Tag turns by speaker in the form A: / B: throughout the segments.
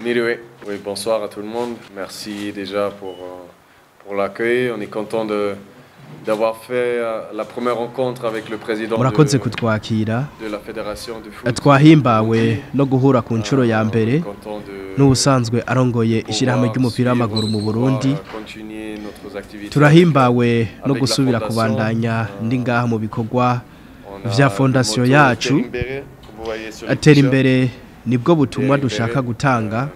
A: Niriwe. Oui, bonsoir à tout le monde. Merci déjà pour l'accueil. On est content d'avoir fait la première rencontre avec le président
B: murakoze kutwakira
A: de la Fédération du foot.
B: twahimbawe no guhura ku nshuro ya mbere n'ubusanzwe arongoye ishyirahamwe ry'umupira w'amaguru mu Burundi. Turahimbawe no gusubira kubandanya ndi ngaha mu bikorwa vya fondation yacu. Atera imbere nibwo butumwa dushaka gutanga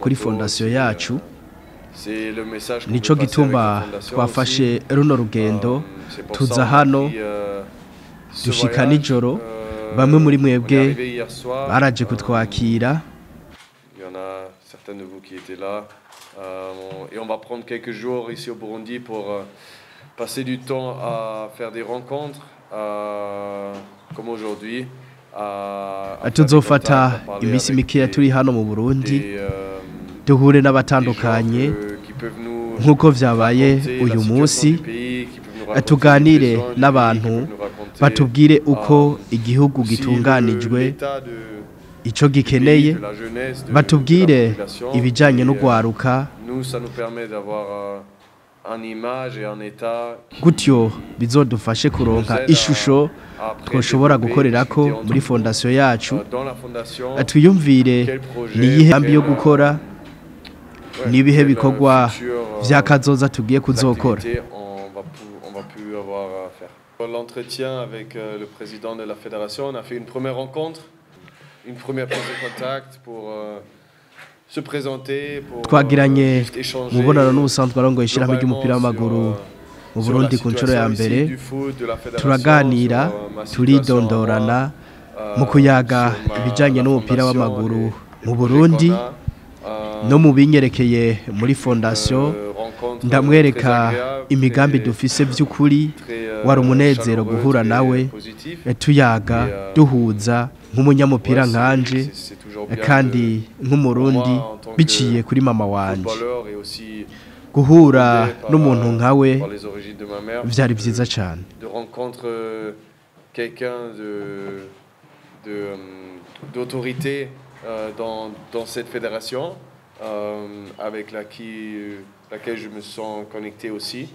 B: kuri fondation yacu. Nico gituma twafashe runo rugendo tuza hano dushika nijoro. Bamwe muri mwebwe baraje kutwakira.
A: Il y en a certains de vous qui étaient là. Et on va prendre quelques jours ici au Burundi pour passer du temps à faire des rencontres comme aujourd'hui.
B: Tuzofata imisi mikeya turi hano mu Burundi duhure n'abatandukanye nk'uko vyabaye uyu munsi, tuganire n'abantu batubwire uko igihugu gitunganijwe, ico gikeneye, batubwire ibijanye no gwaruka, gutyo bizodufashe kuronka ishusho twoshobora gukorerako muri fondation yacu. Twiyumvire niyihe ambi yo gukora, nibihe bikorwa vyakazoza tugiye kuzokora.
A: L'entretien avec le président de la fédération, on a fait une première rencontre, une première prise de contact pour se présenter, pour
B: twagiranye mubonano n'ubusanzwe arongoye ishyirahamwe ry'umupira w'amaguru mu Burundi ku nshuro ya mbere. Turaganira, turidondorana mu kuyaga ibijanye n'umupira w'amaguru mu Burundi no mu binyerekeye muri fondation. Ndamwereka imigambi dufise vy'ukuri, wari umunezero guhura nawe tuyaga duhuza nk'umunyamupira nkanje kandi nk'umurundi biciye kuri mama wanje. Guhura n'umuntu nkawe vyari vyiza cyane.
A: De rencontre quelqu'un d'autorité dans cette fédération avec laquelle je me sens connecté aussi.